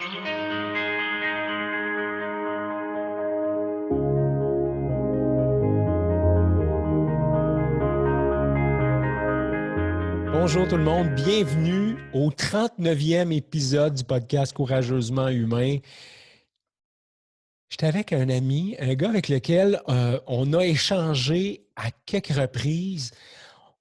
Bonjour tout le monde, bienvenue au 39e épisode du podcast Courageusement Humain. J'étais avec un ami, un gars avec lequel on a échangé à quelques reprises.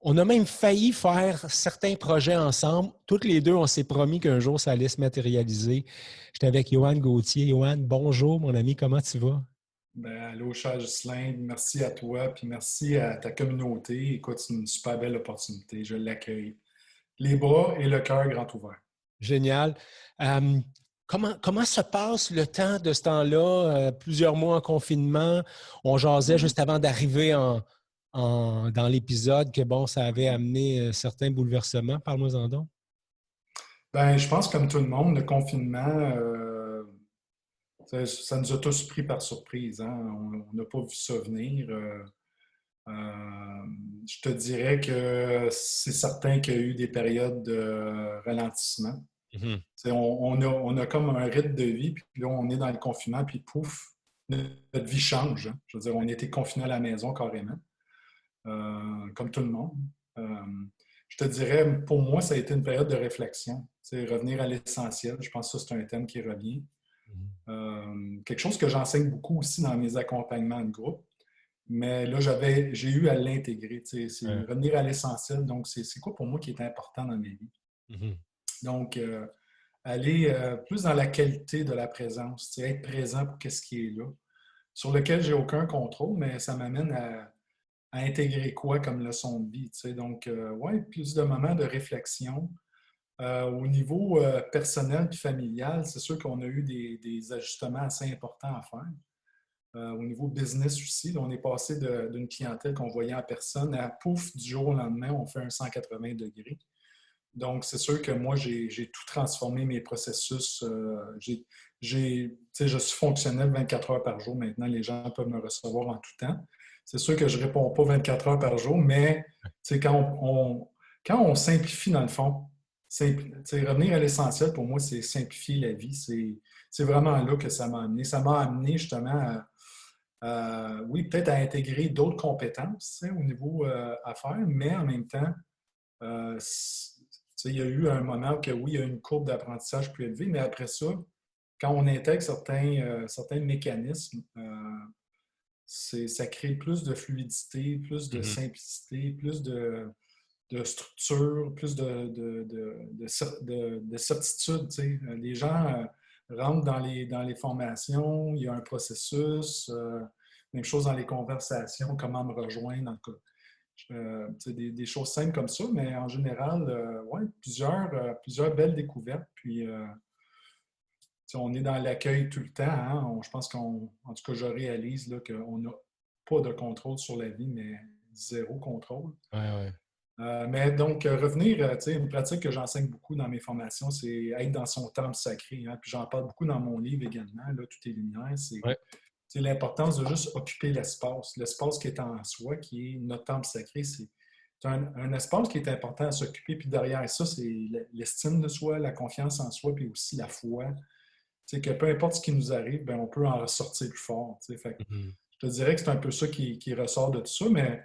On a même failli faire certains projets ensemble. Toutes les deux, on s'est promis qu'un jour, ça allait se matérialiser. J'étais avec Yoann Gauthier. Yoann, bonjour mon ami, comment tu vas? Allô, cher Ghislain, merci à toi, puis merci à ta communauté. Écoute, c'est une super belle opportunité, je l'accueille. Les bras et le cœur grand ouverts. Génial. Euh, comment se passe le temps de ce temps-là? Plusieurs mois en confinement. On jasait juste avant d'arriver dans l'épisode que, bon, ça avait amené certains bouleversements. Parle-moi-en donc. Je pense comme tout le monde, le confinement, ça nous a tous pris par surprise, hein. On n'a pas vu ça venir. Je te dirais que c'est certain qu'il y a eu des périodes de ralentissement. Mhm. On a comme un rythme de vie, puis là, on est dans le confinement, puis pouf, notre vie change, hein. Je veux dire, on a été confinés à la maison carrément, comme tout le monde. Je te dirais, pour moi, ça a été une période de réflexion. Revenir à l'essentiel, je pense que ça, c'est un thème qui revient. Quelque chose que j'enseigne beaucoup aussi dans mes accompagnements de groupe. Mais là, j'ai eu à l'intégrer. C'est revenir à l'essentiel. Donc, c'est quoi pour moi qui est important dans ma vie? Mhm. Donc, aller plus dans la qualité de la présence, être présent pour ce qui est là, sur lequel j'ai aucun contrôle, mais ça m'amène à intégrer quoi comme leçon de vie. Donc, ouais, plus de moments de réflexion. Au niveau personnel et familial, c'est sûr qu'on a eu des ajustements assez importants à faire. Au niveau business aussi, on est passé d'une clientèle qu'on voyait en personne à pouf, du jour au lendemain, on fait un 180 degrés. Donc, c'est sûr que moi, j'ai tout transformé mes processus. Je suis fonctionnel 24 heures par jour maintenant. Les gens peuvent me recevoir en tout temps. C'est sûr que je ne réponds pas 24 heures par jour, mais quand on simplifie, dans le fond, revenir à l'essentiel, pour moi, c'est simplifier la vie. C'est vraiment là que ça m'a amené. Ça m'a amené justement oui, peut-être à intégrer d'autres compétences au niveau affaires, mais en même temps, il y a eu un moment où oui, il y a eu une courbe d'apprentissage plus élevée, mais après ça, quand on intègre certains mécanismes, ça crée plus de fluidité, plus de simplicité, plus de structure, plus de certitude. Les gens rentrent dans les formations, il y a un processus, même chose dans les conversations, comment me rejoindre, dans le cas. Des choses simples comme ça, mais en général, ouais, plusieurs belles découvertes. Puis, on est dans l'accueil tout le temps. Hein? Je pense en tout cas, je réalise là, qu'on n'a pas de contrôle sur la vie, mais zéro contrôle. Ouais. Mais donc, revenir, une pratique que j'enseigne beaucoup dans mes formations, c'est être dans son temple sacré. Hein? Puis j'en parle beaucoup dans mon livre également, là, Tout est lumière. C'est l'importance de juste occuper l'espace. L'espace qui est en soi, qui est notre temple sacré, c'est un espace qui est important à s'occuper. Puis derrière ça, c'est l'estime de soi, la confiance en soi, puis aussi la foi. Que peu importe ce qui nous arrive, on peut en ressortir plus fort. Fait que, je te dirais que c'est un peu ça qui ressort de tout ça, mais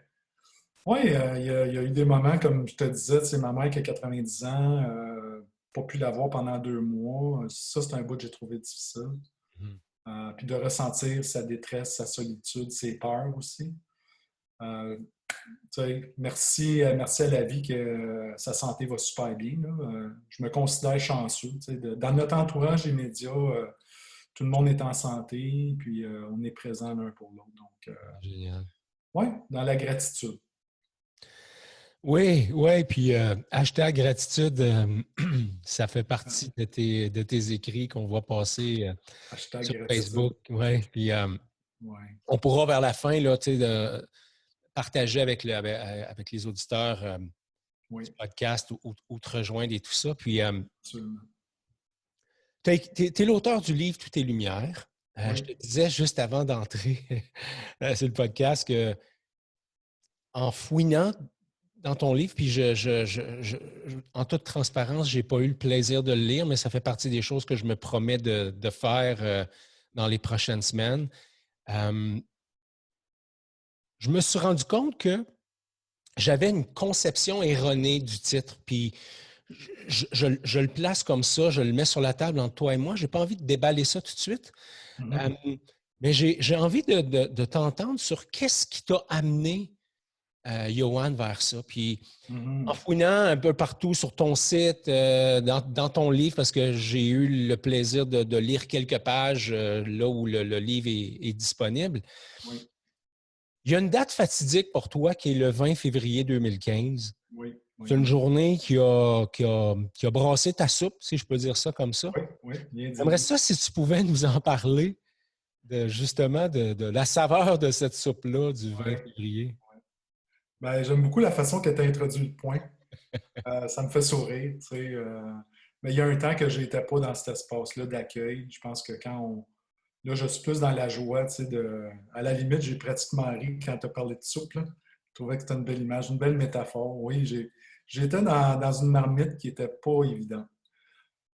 oui, il y a eu des moments, comme je te disais, ma mère qui a 90 ans, pas pu la voir pendant 2 mois. Ça, c'est un bout que j'ai trouvé difficile. Puis de ressentir sa détresse, sa solitude, ses peurs aussi. Merci à la vie que sa santé va super bien. Là. Je me considère chanceux. Dans notre entourage immédiat, tout le monde est en santé, puis on est présent l'un pour l'autre. Donc, Génial. oui, dans la gratitude. Oui, puis hashtag gratitude, ça fait partie de tes écrits qu'on voit passer sur Hashtag gratitude. Facebook. Oui, puis Ouais. on pourra vers la fin là, de partager avec les auditeurs du podcast ou te rejoindre et tout ça. Puis, tu es l'auteur du livre Tout est lumière. Je te disais juste avant d'entrer sur le podcast que en fouinant dans ton livre, puis en toute transparence, je n'ai pas eu le plaisir de le lire, mais ça fait partie des choses que je me promets de faire dans les prochaines semaines. Je me suis rendu compte que j'avais une conception erronée du titre, puis je le place comme ça, je le mets sur la table entre toi et moi. Je n'ai pas envie de déballer ça tout de suite. Mm-hmm. Mais j'ai envie de t'entendre sur qu'est-ce qui t'a amené, Johan, vers ça. Puis en Mm-hmm. fouinant un peu partout sur ton site, dans ton livre, parce que j'ai eu le plaisir de lire quelques pages là où le livre est disponible. Oui, Il y a une date fatidique pour toi qui est le 20 février 2015. oui, C'est oui. une journée qui a brassé ta soupe, si je peux dire ça comme ça. Oui, oui, bien dit. J'aimerais ça si tu pouvais nous en parler justement de la saveur de cette soupe-là du 20 Ouais. février. Ben, j'aime beaucoup la façon que tu as introduit le point. Ça me fait sourire. Tu sais, mais il y a un temps que je n'étais pas dans cet espace-là d'accueil. Je pense que quand on. Là, je suis plus dans la joie. Tu sais, à la limite, j'ai pratiquement ri quand tu as parlé de soupe. Là. Je trouvais que c'était une belle image, une belle métaphore. Oui, j'étais dans une marmite qui n'était pas évidente.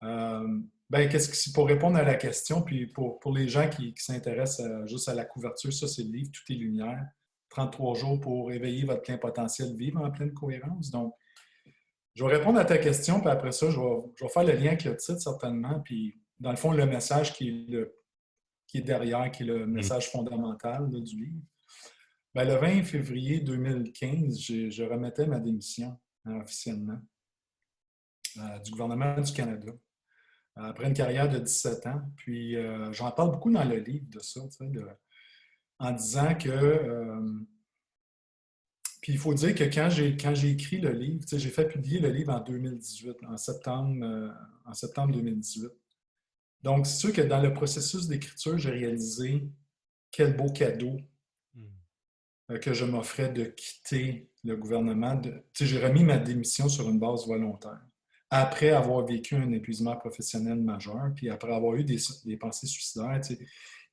Ben, pour répondre à la question, puis pour les gens qui s'intéressent juste à la couverture, ça, c'est le livre Tout est lumière. 33 jours pour éveiller votre plein potentiel, vivre en pleine cohérence. Donc, je vais répondre à ta question, puis après ça, je vais faire le lien avec le titre, certainement. Puis, dans le fond, le message qui est derrière, qui est le Mm. message fondamental là, du livre. Ben, le 20 février 2015, je remettais ma démission officiellement du gouvernement du Canada après une carrière de 17 ans. Puis, j'en parle beaucoup dans le livre de ça, tu sais, en disant que puis il faut dire que quand j'ai écrit le livre, j'ai fait publier le livre en 2018, en septembre 2018. Donc, c'est sûr que dans le processus d'écriture, j'ai réalisé quel beau cadeau que je m'offrais de quitter le gouvernement. J'ai remis ma démission sur une base volontaire. Après avoir vécu un épuisement professionnel majeur, puis après avoir eu des pensées suicidaires.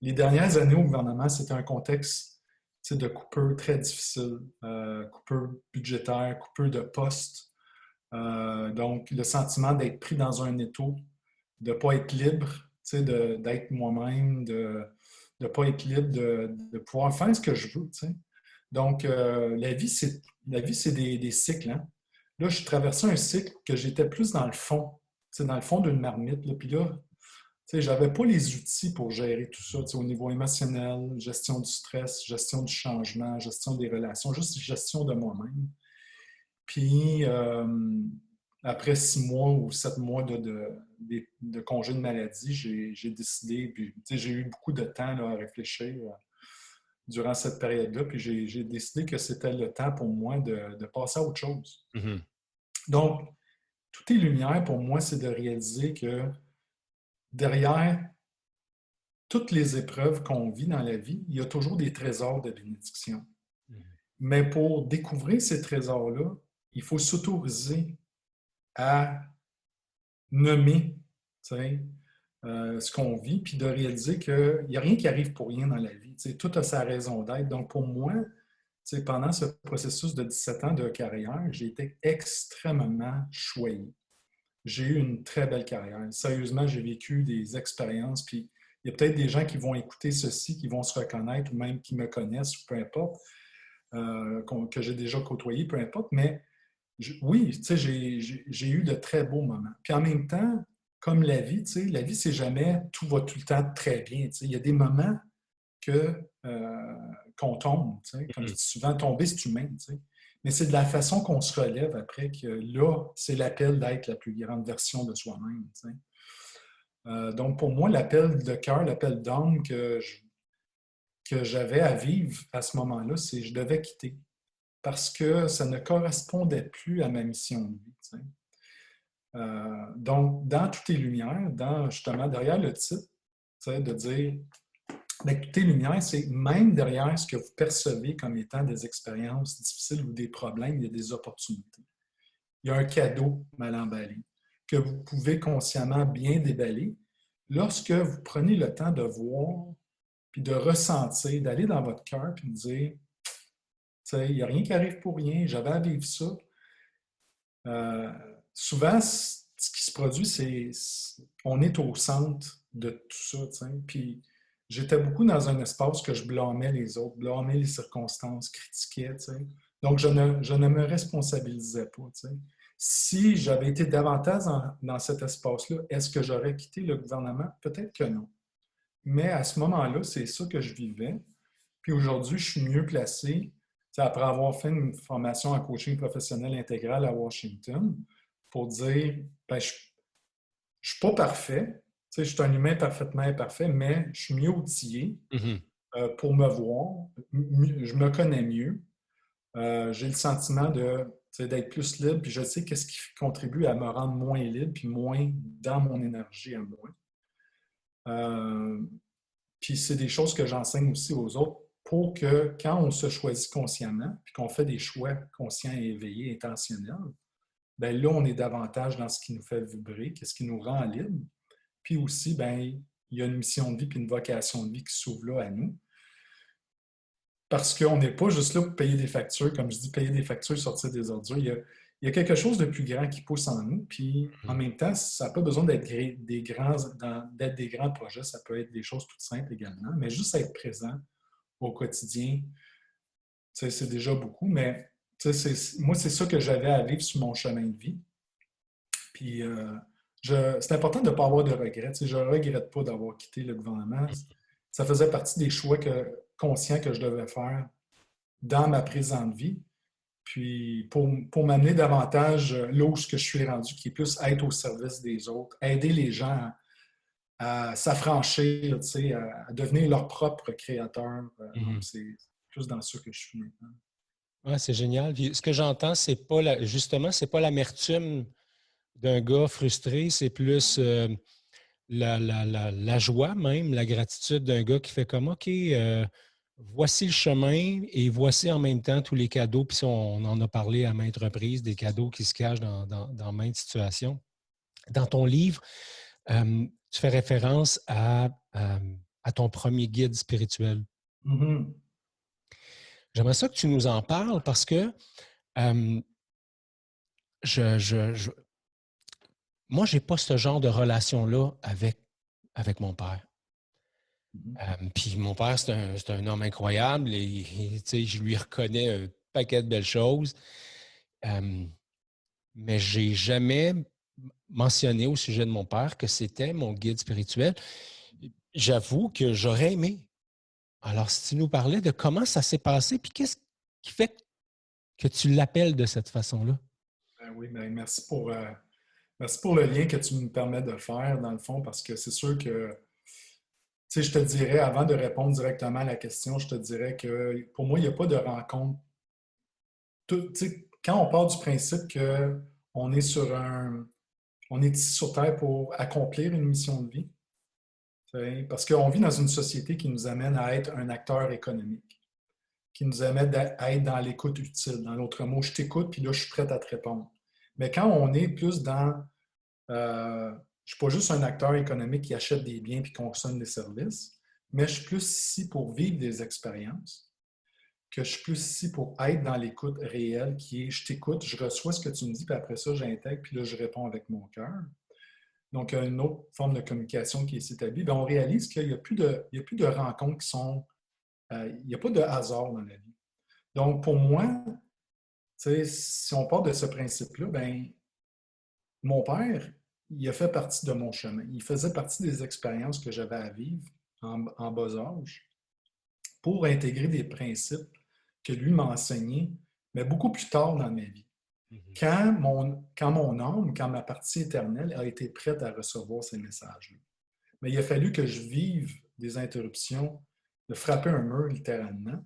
Les dernières années au gouvernement, c'était un contexte de coupure très difficile, coupure budgétaire, coupure de poste. Donc, le sentiment d'être pris dans un étau, de ne pas être libre, d'être moi-même, de ne pas être libre, de pouvoir faire ce que je veux. T'sais. Donc, la vie, c'est des cycles. Hein? Là, je traversais un cycle que j'étais plus dans le fond d'une marmite. Là. Puis là, je n'avais pas les outils pour gérer tout ça au niveau émotionnel, gestion du stress, gestion du changement, gestion des relations, juste gestion de moi-même. Puis, après 6 mois ou 7 mois de congé de maladie, j'ai décidé, puis j'ai eu beaucoup de temps là, à réfléchir durant cette période-là, puis j'ai décidé que c'était le temps pour moi de passer à autre chose. Mm-hmm. Donc, tout est lumière pour moi, c'est de réaliser que derrière toutes les épreuves qu'on vit dans la vie, il y a toujours des trésors de bénédiction. Mm-hmm. Mais pour découvrir ces trésors-là, il faut s'autoriser à nommer ce qu'on vit, puis de réaliser qu'il n'y a rien qui arrive pour rien dans la vie. Tout a sa raison d'être. Donc, pour moi, pendant ce processus de 17 ans de carrière, j'ai été extrêmement choyé. J'ai eu une très belle carrière. Sérieusement, j'ai vécu des expériences, puis il y a peut-être des gens qui vont écouter ceci, qui vont se reconnaître, ou même qui me connaissent, ou peu importe, que j'ai déjà côtoyé, peu importe, mais oui, j'ai eu de très beaux moments. Puis en même temps, comme la vie, c'est jamais tout va tout le temps très bien. Il y a des moments qu'on tombe. Comme je dis souvent, tomber, c'est humain. Mais c'est de la façon qu'on se relève après que là, c'est l'appel d'être la plus grande version de soi-même. Donc pour moi, l'appel de cœur, l'appel d'âme que j'avais à vivre à ce moment-là, c'est que je devais quitter parce que ça ne correspondait plus à ma mission de vie. Donc, dans Toutes les lumières, justement derrière le titre, de dire bien, Toutes les lumières, c'est même derrière ce que vous percevez comme étant des expériences difficiles ou des problèmes, il y a des opportunités. Il y a un cadeau mal emballé que vous pouvez consciemment bien déballer lorsque vous prenez le temps de voir puis de ressentir, d'aller dans votre cœur puis de dire Il n'y a rien qui arrive pour rien. J'avais à vivre ça. Euh, Souvent, ce qui se produit, on est au centre de tout ça. Puis j'étais beaucoup dans un espace que je blâmais les autres, blâmais les circonstances, critiquais. Donc, je ne me responsabilisais pas. Si j'avais été davantage dans cet espace-là, est-ce que j'aurais quitté le gouvernement? Peut-être que non. Mais à ce moment-là, c'est ça que je vivais. Puis aujourd'hui, je suis mieux placé, après avoir fait une formation en coaching professionnel intégral à Washington, pour dire, ben, je ne suis pas parfait, je suis un humain parfaitement imparfait, mais je suis mieux outillé Mhm. pour me voir, je me connais mieux, j'ai le sentiment d'être plus libre, puis je sais qu'est-ce qui contribue à me rendre moins libre, puis moins dans mon énergie à moi. Puis c'est des choses que j'enseigne aussi aux autres pour que quand on se choisit consciemment, puis qu'on fait des choix conscients et éveillés, intentionnels, bien là, on est davantage dans ce qui nous fait vibrer, qu'est-ce qui nous rend libre. Puis aussi, bien, il y a une mission de vie puis une vocation de vie qui s'ouvre là à nous. Parce qu'on n'est pas juste là pour payer des factures, comme je dis, payer des factures, sortir des ordures. Il y a quelque chose de plus grand qui pousse en nous. Puis en même temps, ça n'a pas besoin d'être des grands projets. Ça peut être des choses toutes simples également. Mais juste être présent au quotidien, c'est déjà beaucoup. Mais moi, c'est ça que j'avais à vivre sur mon chemin de vie. Puis c'est important de ne pas avoir de regrets. Je ne regrette pas d'avoir quitté le gouvernement. Ça faisait partie des choix conscients que je devais faire dans ma présente vie. Puis pour m'amener davantage là où je suis rendu, qui est plus être au service des autres, aider les gens à s'affranchir, à devenir leur propre créateur. Donc, Mhm. c'est plus dans ça que je suis maintenant. Ouais, c'est génial. Puis, ce que j'entends, c'est pas justement, c'est pas l'amertume d'un gars frustré, c'est plus la joie même, la gratitude d'un gars qui fait comme OK, voici le chemin et voici en même temps tous les cadeaux. Puis ça, on en a parlé à maintes reprises, des cadeaux qui se cachent dans maintes situations. Dans ton livre, tu fais référence à ton premier guide spirituel. Mm-hmm. J'aimerais ça que tu nous en parles parce que euh, je, moi, je n'ai pas ce genre de relation-là avec mon père. Mm-hmm. Puis mon père, c'est un homme incroyable et je lui reconnais un paquet de belles choses. Euh, mais je n'ai jamais mentionné au sujet de mon père que c'était mon guide spirituel. J'avoue que j'aurais aimé. Alors, si tu nous parlais de comment ça s'est passé, puis qu'est-ce qui fait que tu l'appelles de cette façon-là? Ben oui, ben merci pour le lien que tu me permets de faire, dans le fond, parce que c'est sûr que, je te dirais, avant de répondre directement à la question, je te dirais que pour moi, il n'y a pas de rencontre. Quand on part du principe qu'on est on est ici sur Terre pour accomplir une mission de vie, parce qu'on vit dans une société qui nous amène à être un acteur économique, qui nous amène à être dans l'écoute utile. Dans l'autre mot, je t'écoute, puis là, je suis prêt à te répondre. Mais quand on est plus dans je ne suis pas juste un acteur économique qui achète des biens et consomme des services, mais je suis plus ici pour vivre des expériences, que je suis plus ici pour être dans l'écoute réelle, qui est je t'écoute, je reçois ce que tu me dis, puis après ça, j'intègre, puis là, je réponds avec mon cœur. Donc, il y a une autre forme de communication qui est établie. Bien, on réalise qu'il n'y a, plus de rencontres qui sont. Il n'y a pas de hasard dans la vie. Donc, pour moi, si on part de ce principe-là, ben, mon père, il a fait partie de mon chemin. Il faisait partie des expériences que j'avais à vivre en bas âge pour intégrer des principes que lui m'a enseignés, mais beaucoup plus tard dans ma vie. Mhm. Quand mon âme, quand ma partie éternelle a été prête à recevoir ces messages-là. Mais il a fallu que je vive des interruptions, de frapper un mur littéralement,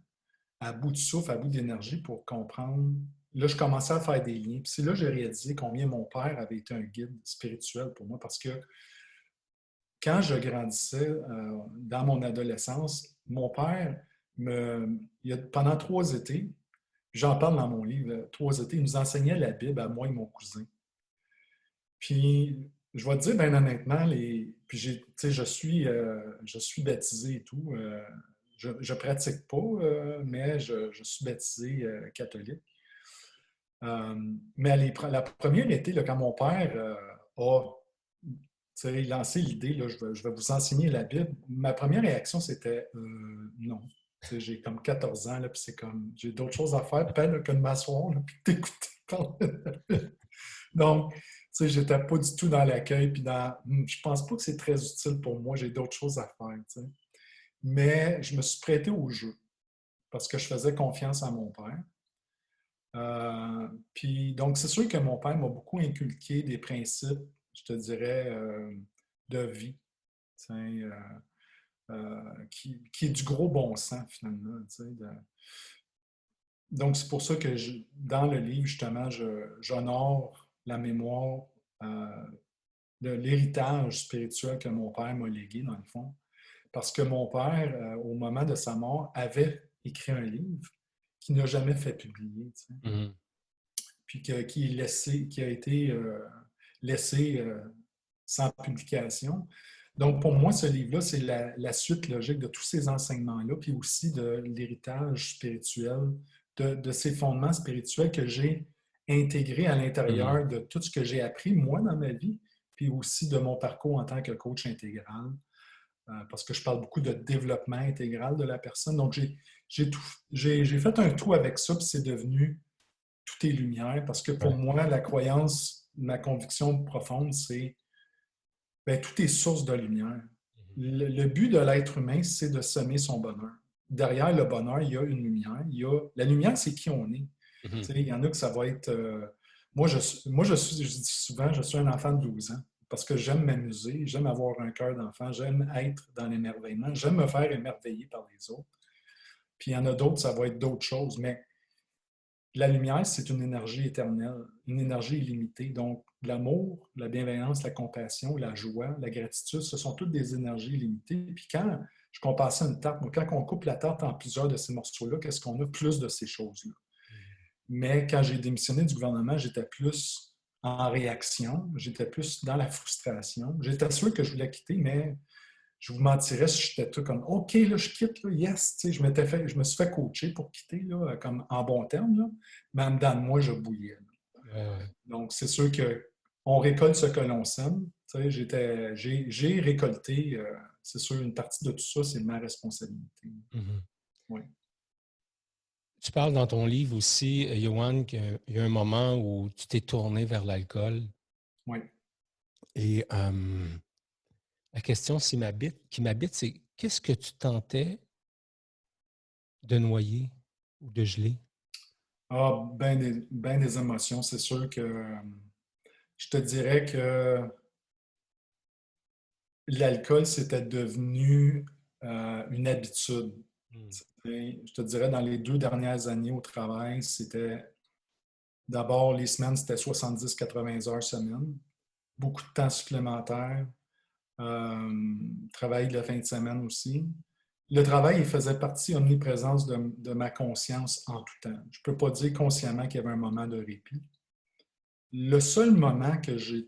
à bout de souffle, à bout d'énergie pour comprendre. Là, je commençais à faire des liens. Puis c'est là que j'ai réalisé combien mon père avait été un guide spirituel pour moi parce que quand je grandissais dans mon adolescence, mon père, pendant 3 étés, j'en parle dans mon livre, 3 étés, il nous enseignait la Bible à moi et mon cousin. Puis, je vais te dire bien honnêtement, puis je suis baptisé et tout. je pratique pas, mais je suis baptisé catholique. Mais la première été, là, quand mon père a lancé l'idée, là, je vais vous enseigner la Bible, ma première réaction, c'était non. J'ai comme 14 ans, là, puis c'est comme, j'ai d'autres choses à faire, peut-être là, que de m'asseoir, puis t'écouter. Donc, j'étais pas du tout dans l'accueil, puis je pense pas que c'est très utile pour moi, j'ai d'autres choses à faire, t'sais. Mais je me suis prêté au jeu parce que je faisais confiance à mon père. Puis, donc, c'est sûr que mon père m'a beaucoup inculqué des principes, je te dirais, de vie, qui est du gros bon sens, finalement. Donc, c'est pour ça que dans le livre, justement, j'honore la mémoire de l'héritage spirituel que mon père m'a légué, dans le fond. Parce que mon père, au moment de sa mort, avait écrit un livre qu'il n'a jamais fait publier. Mm-hmm. Puis qui a été laissé sans publication. Donc, pour moi, ce livre-là, c'est la suite logique de tous ces enseignements-là, puis aussi de l'héritage spirituel, de ces fondements spirituels que j'ai intégrés à l'intérieur de tout ce que j'ai appris, moi, dans ma vie, puis aussi de mon parcours en tant que coach intégral, parce que je parle beaucoup de développement intégral de la personne. Donc, j'ai fait un tout avec ça, puis c'est devenu tout est lumière, parce que pour moi, la croyance, ma conviction profonde, c'est bien, tout est source de lumière. Le but de l'être humain, c'est de semer son bonheur. Derrière le bonheur, il y a une lumière. La lumière, c'est qui on est. Il y en a que ça va être... moi, je dis souvent, je suis un enfant de 12 ans parce que j'aime m'amuser, j'aime avoir un cœur d'enfant, j'aime être dans l'émerveillement, j'aime me faire émerveiller par les autres. Puis il y en a d'autres, ça va être d'autres choses, mais la lumière, c'est une énergie éternelle, une énergie illimitée. Donc, l'amour, la bienveillance, la compassion, la joie, la gratitude, ce sont toutes des énergies illimitées. Puis quand je compare ça à une tarte, quand on coupe la tarte en plusieurs de ces morceaux-là, qu'est-ce qu'on a? Plus de ces choses-là. Mais quand j'ai démissionné du gouvernement, j'étais plus en réaction, j'étais plus dans la frustration. J'étais sûr que je voulais quitter, mais je vous mentirais si j'étais tout comme OK, là, je quitte, là, yes. Je me suis fait coacher pour quitter, là, comme en bon terme, là, mais en dedans de moi, je bouillais. Ouais. Donc, c'est sûr qu'on récolte ce que l'on sème. J'ai récolté, c'est sûr, une partie de tout ça, c'est ma responsabilité. Mm-hmm. Oui. Tu parles dans ton livre aussi, Yohan, qu'il y a un moment où tu t'es tourné vers l'alcool. Oui. Et la question qui m'habite, c'est qu'est-ce que tu tentais de noyer ou de geler? Ah, ben des émotions. C'est sûr que je te dirais que l'alcool, c'était devenu une habitude. Je te dirais, dans les 2 dernières années au travail, c'était d'abord, les semaines, c'était 70-80 heures semaine, beaucoup de temps supplémentaire, travail de la fin de semaine aussi. Le travail, il faisait partie omniprésence de ma conscience en tout temps. Je ne peux pas dire consciemment qu'il y avait un moment de répit. Le seul moment que je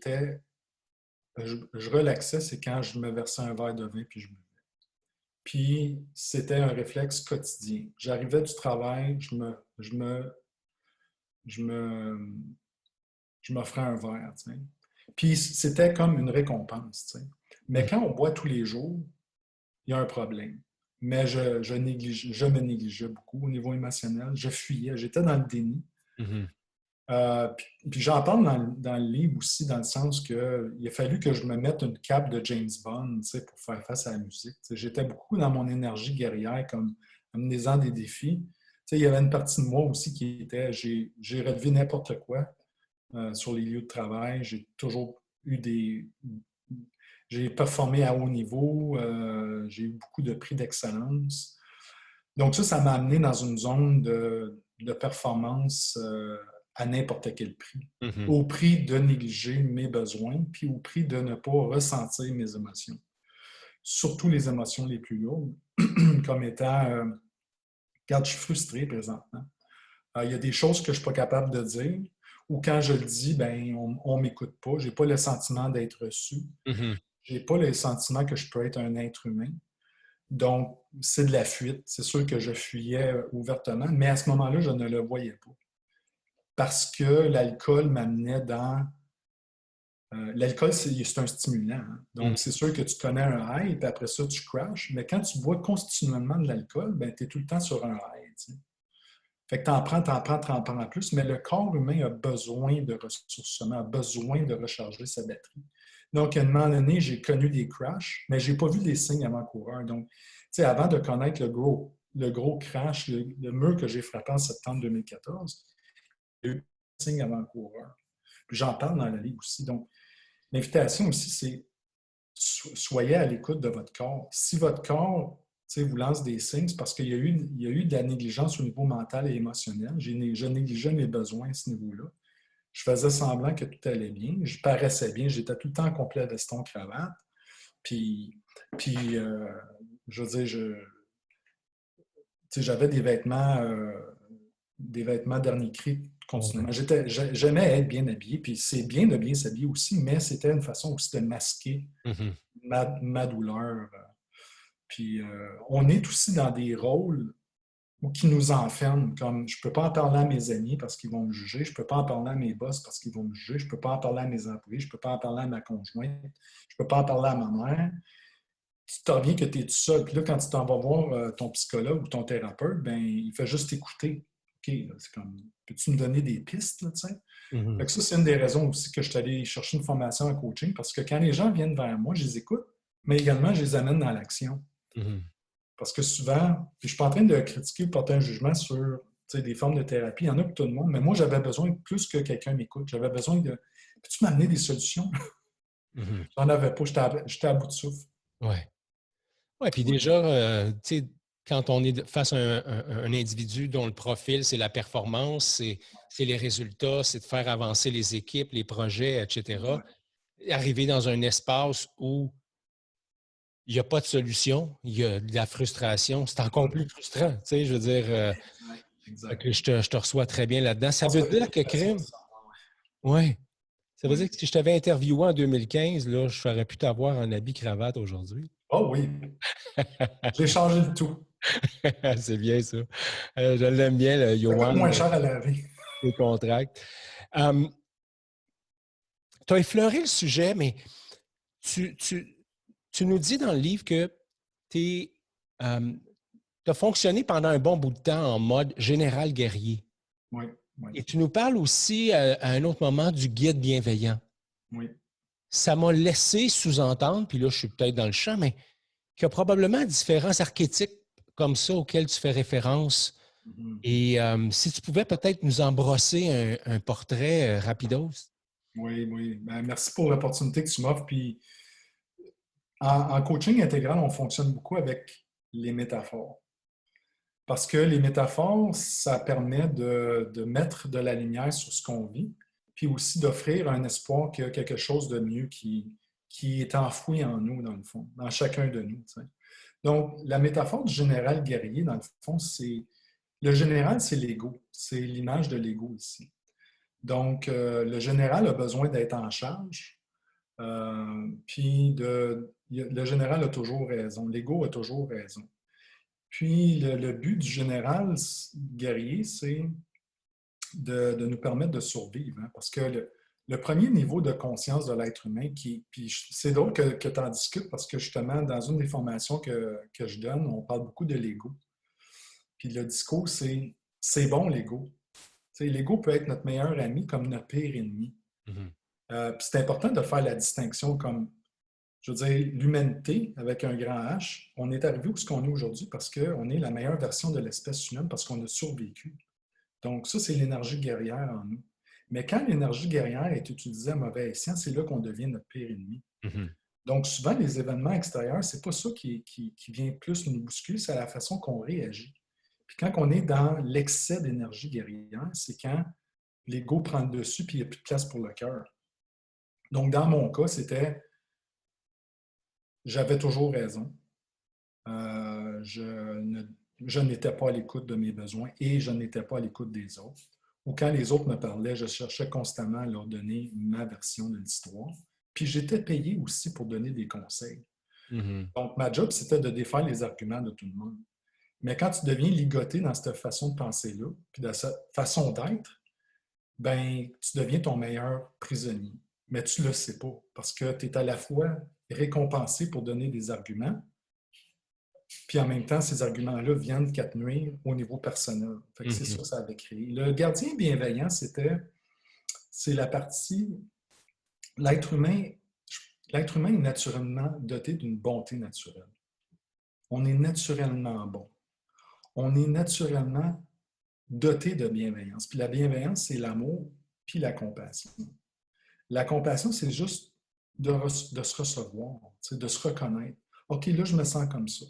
relaxais, c'est quand je me versais un verre de vin puis je buvais. Puis c'était un réflexe quotidien. J'arrivais du travail, je m'offrais un verre. T'sais. Puis c'était comme une récompense. T'sais. Mais quand on boit tous les jours, il y a un problème. Mais je me négligeais beaucoup au niveau émotionnel. Je fuyais, j'étais dans le déni. Mm-hmm. Puis j'en parle dans le livre aussi, dans le sens qu'il a fallu que je me mette une cape de James Bond pour faire face à la musique. J'étais beaucoup dans mon énergie guerrière, comme amenant des défis. Il y avait une partie de moi aussi qui était, j'ai relevé n'importe quoi sur les lieux de travail. J'ai toujours eu j'ai performé à haut niveau, j'ai eu beaucoup de prix d'excellence. Donc ça m'a amené dans une zone de performance à n'importe quel prix. Mm-hmm. Au prix de négliger mes besoins, puis au prix de ne pas ressentir mes émotions. Surtout les émotions les plus lourdes, comme étant, quand je suis frustré présentement, il y a des choses que je ne suis pas capable de dire, ou quand je le dis, ben, on ne m'écoute pas, je n'ai pas le sentiment d'être reçu, Mm-hmm. je n'ai pas le sentiment que je peux être un être humain. Donc, c'est de la fuite. C'est sûr que je fuyais ouvertement, mais à ce moment-là, je ne le voyais pas. Parce que l'alcool m'amenait dans... l'alcool, c'est un stimulant. Hein. Mhm. Donc, c'est sûr que tu connais un high, puis après ça, tu crashes. Mais quand tu bois continuellement de l'alcool, ben, tu es tout le temps sur un high. Tu sais. Fait que tu en prends plus, mais le corps humain a besoin de ressourcement, a besoin de recharger sa batterie. Donc, à un moment donné, j'ai connu des crashs, mais je n'ai pas vu des signes avant-coureurs. Donc, tu sais, avant de connaître le gros crash, le mur que j'ai frappé en septembre 2014, il y a eu des signes avant-coureurs. Puis j'en parle dans la livre aussi. Donc, l'invitation aussi, c'est soyez à l'écoute de votre corps. Si votre corps vous lance des signes, c'est parce qu'il y a eu de la négligence au niveau mental et émotionnel. Je négligeais mes besoins à ce niveau-là. Je faisais semblant que tout allait bien. Je paraissais bien. J'étais tout le temps en complet veston-cravate. Puis, puis je veux dire, j'avais des vêtements dernier cri continuellement. J'aimais être bien habillé, puis c'est bien de bien s'habiller aussi, mais c'était une façon aussi de masquer Mhm. ma douleur. Puis on est aussi dans des rôles qui nous enferment, comme je ne peux pas en parler à mes amis parce qu'ils vont me juger, je ne peux pas en parler à mes boss parce qu'ils vont me juger, je ne peux pas en parler à mes employés, je ne peux pas en parler à ma conjointe, je ne peux pas en parler à ma mère. Tu te reviens que tu es tout seul. Puis là, quand tu t'en vas voir ton psychologue ou ton thérapeute, ben il fait juste t'écouter. OK, c'est comme, peux-tu me donner des pistes, là, tu sais? Fait Mhm. que ça, c'est une des raisons aussi que je suis allé chercher une formation en coaching, parce que quand les gens viennent vers moi, je les écoute, mais également, je les amène dans l'action. Mhm. Parce que souvent, puis je ne suis pas en train de critiquer ou de porter un jugement sur des formes de thérapie. Il y en a pour tout le monde, mais moi, j'avais besoin de plus que quelqu'un m'écoute. J'avais besoin de. Peux-tu m'amener des solutions? Mhm. J'en avais pas. J'étais à bout de souffle. Ouais. Ouais, puis Ouais. déjà, tu sais, quand on est face à un individu dont le profil, c'est la performance, c'est les résultats, c'est de faire avancer les équipes, les projets, etc. Exact. Arriver dans un espace où il n'y a pas de solution, il y a de la frustration, c'est encore plus frustrant. Tu sais, je veux dire, Exact. fait Exact. que je te reçois très bien là-dedans. Je Ça pense veut que dire que l'efficacité, crime, ça. ouais. Ça veut Oui. dire que si je t'avais interviewé en 2015, là, je ferais pu t'avoir en habit cravate aujourd'hui. Oh oui. J'ai changé le tout. C'est bien ça. Je l'aime bien, le Ça coûte Johan moins cher à laver. des contracts. Tu as effleuré le sujet, mais tu, tu, tu nous dis dans le livre que tu as fonctionné pendant un bon bout de temps en mode général guerrier. Oui. Oui. Et tu nous parles aussi à un autre moment du guide bienveillant. Oui. Ça m'a laissé sous-entendre, puis là, je suis peut-être dans le champ, mais qu'il y a probablement différents archétypes comme ça auxquels tu fais référence. Mhm. Et si tu pouvais peut-être nous embrosser un portrait rapidos. Oui, oui. Ben, merci pour l'opportunité que tu m'offres. Puis en coaching intégral, on fonctionne beaucoup avec les métaphores. Parce que les métaphores, ça permet de mettre de la lumière sur ce qu'on vit, puis aussi d'offrir un espoir qu'il y a quelque chose de mieux qui est enfoui en nous, dans le fond, dans chacun de nous. Tu sais. Donc, la métaphore du général guerrier, dans le fond, c'est... Le général, c'est l'ego. C'est l'image de l'ego ici. Donc, le général a besoin d'être en charge, le général a toujours raison. L'ego a toujours raison. Puis le but du général guerrier, c'est de nous permettre de survivre. Hein, parce que le premier niveau de conscience de l'être humain, puis c'est drôle que tu en discutes parce que justement, dans une des formations que je donne, on parle beaucoup de l'ego. Puis le discours, c'est bon l'ego. L'ego peut être notre meilleur ami comme notre pire ennemi. Mhm. Puis c'est important de faire la distinction comme je veux dire, l'humanité, avec un grand H, on est arrivé où ce qu'on est aujourd'hui parce qu'on est la meilleure version de l'espèce humaine parce qu'on a survécu. Donc, ça, c'est l'énergie guerrière en nous. Mais quand l'énergie guerrière est utilisée à mauvais escient, c'est là qu'on devient notre pire ennemi. Mhm. Donc, souvent, les événements extérieurs, c'est pas ça qui vient plus nous bousculer, c'est la façon qu'on réagit. Puis quand on est dans l'excès d'énergie guerrière, c'est quand l'ego prend le dessus puis il n'y a plus de place pour le cœur. Donc, dans mon cas, c'était j'avais toujours raison. Je je n'étais pas à l'écoute de mes besoins et je n'étais pas à l'écoute des autres. Ou quand les autres me parlaient, je cherchais constamment à leur donner ma version de l'histoire. Puis j'étais payé aussi pour donner des conseils. Mhm. Donc, ma job, c'était de défaire les arguments de tout le monde. Mais quand tu deviens ligoté dans cette façon de penser-là, puis dans cette façon d'être, ben, tu deviens ton meilleur prisonnier. Mais tu ne le sais pas, parce que tu es à la fois récompensé pour donner des arguments, puis en même temps, ces arguments-là viennent qu'à te nuire au niveau personnel. Fait que c'est ça Mhm. que ça avait créé. Le gardien bienveillant, c'est la partie, l'être humain, l'être humain est naturellement doté d'une bonté naturelle. On est naturellement bon. On est naturellement doté de bienveillance. Puis la bienveillance, c'est l'amour, puis la compassion. La compassion, c'est juste de se recevoir, de se reconnaître. OK, là, je me sens comme ça.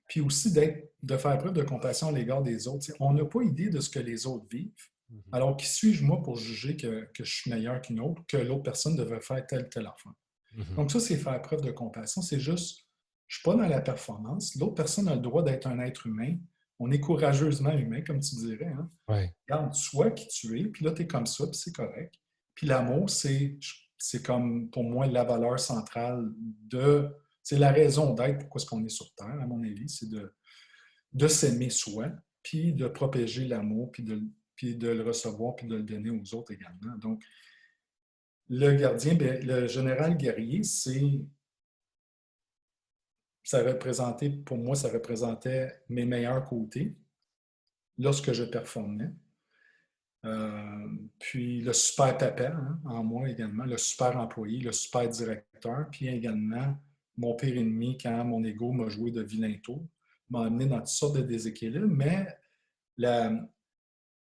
Puis aussi de faire preuve de compassion à l'égard des autres. T'sais, on n'a pas idée de ce que les autres vivent. Mhm. Alors, qui suis-je, moi, pour juger que je suis meilleur qu'une autre, que l'autre personne devrait faire telle affaire? Mhm. Donc, ça, c'est faire preuve de compassion. C'est juste, je ne suis pas dans la performance. L'autre personne a le droit d'être un être humain. On est courageusement humain, comme tu dirais. Hein? Ouais. Regarde, sois qui tu es, puis là, tu es comme ça, puis c'est correct. Puis l'amour, c'est comme, pour moi, la valeur centrale de... C'est la raison d'être, pourquoi est-ce qu'on est sur Terre, à mon avis, c'est de s'aimer soi, puis de protéger l'amour, puis de le recevoir, puis de le donner aux autres également. Donc, le gardien, le général guerrier, ça représentait, pour moi, ça représentait mes meilleurs côtés lorsque je performais. Puis le super tapant, hein, en moi également, le super employé, le super directeur, puis également mon pire ennemi quand mon ego m'a joué de vilain tour, m'a amené dans toutes sortes de déséquilibres, mais la,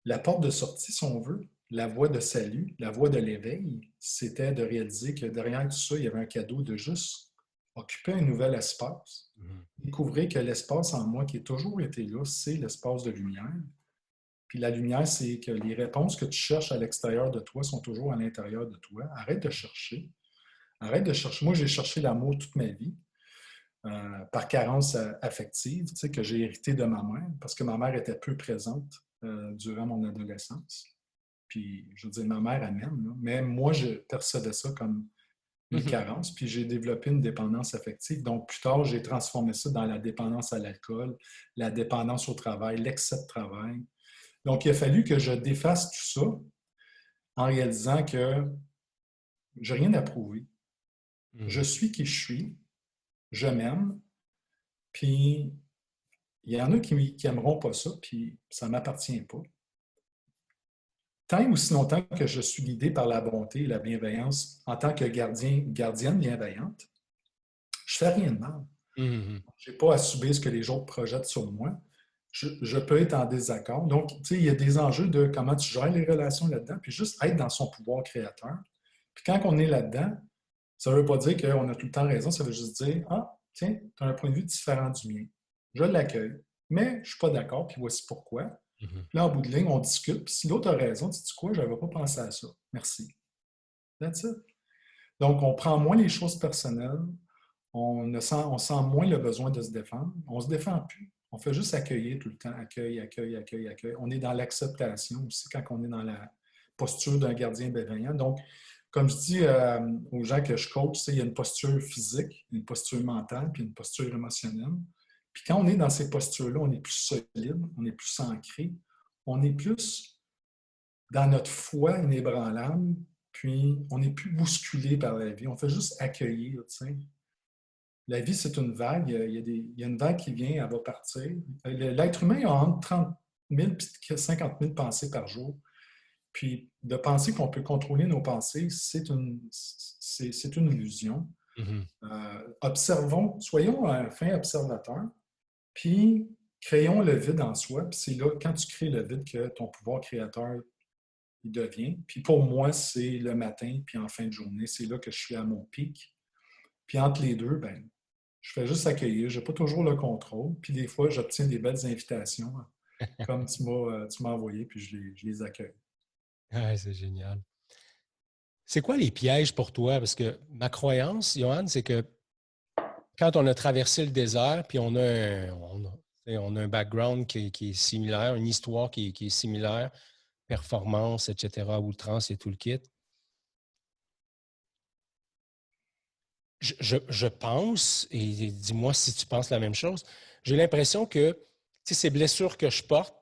la porte de sortie, si on veut, la voie de salut, la voie de l'éveil, c'était de réaliser que derrière tout ça, il y avait un cadeau de juste occuper un nouvel espace, Mhm. découvrir que l'espace en moi qui a toujours été là, c'est l'espace de lumière. Puis la lumière, c'est que les réponses que tu cherches à l'extérieur de toi sont toujours à l'intérieur de toi. Arrête de chercher. Arrête de chercher. Moi, j'ai cherché l'amour toute ma vie par carence affective, tu sais, que j'ai hérité de ma mère, parce que ma mère était peu présente durant mon adolescence. Puis, je veux dire, ma mère amène, là, mais moi, je percevais ça comme une Mhm. carence, puis j'ai développé une dépendance affective. Donc, plus tard, j'ai transformé ça dans la dépendance à l'alcool, la dépendance au travail, l'excès de travail. Donc, il a fallu que je défasse tout ça en réalisant que j'ai rien à prouver. Je Mhm. suis qui je suis, je m'aime, puis il y en a qui n'aimeront pas ça, puis ça ne m'appartient pas. Tant et aussi longtemps que je suis guidé par la bonté et la bienveillance en tant que gardienne bienveillante, je fais rien de mal. Mhm. Je n'ai pas à subir ce que les autres projettent sur moi. Je peux être en désaccord. Donc, tu sais, il y a des enjeux de comment tu gères les relations là-dedans, puis juste être dans son pouvoir créateur. Puis quand on est là-dedans, ça ne veut pas dire qu'on a tout le temps raison, ça veut juste dire, ah, tiens, tu as un point de vue différent du mien. Je l'accueille, mais je ne suis pas d'accord, puis voici pourquoi. Mhm. Puis là, en bout de ligne, on discute, puis si l'autre a raison, tu dis quoi, je n'avais pas pensé à ça. Merci. That's it. Donc, on prend moins les choses personnelles, on sent moins le besoin de se défendre, on ne se défend plus. On fait juste accueillir tout le temps, accueil, accueil, accueil, accueil. On est dans l'acceptation aussi quand on est dans la posture d'un gardien bienveillant. Donc, comme je dis aux gens que je coach, il y a une posture physique, une posture mentale, puis une posture émotionnelle. Puis quand on est dans ces postures-là, on est plus solide, on est plus ancré, on est plus dans notre foi inébranlable, puis on n'est plus bousculé par la vie. On fait juste accueillir, tu sais. La vie, c'est une vague. Il y a une vague qui vient, elle va partir. L'être humain a entre 30 000 et 50 000 pensées par jour. Puis de penser qu'on peut contrôler nos pensées, c'est une illusion. Mhm. Observons, soyons un fin observateur, puis créons le vide en soi. Puis c'est là, quand tu crées le vide, que ton pouvoir créateur il devient. Puis pour moi, c'est le matin, puis en fin de journée, c'est là que je suis à mon pic. Puis entre les deux, ben, je fais juste accueillir. Je n'ai pas toujours le contrôle. Puis des fois, j'obtiens des belles invitations, comme tu m'as envoyé, puis je les accueille. Ouais, c'est génial. C'est quoi les pièges pour toi? Parce que ma croyance, Johan, c'est que quand on a traversé le désert, puis on a un background qui est similaire, une histoire qui est similaire, performance, etc., outrance et tout le kit, Je pense, et dis-moi si tu penses la même chose, j'ai l'impression que ces blessures que je porte,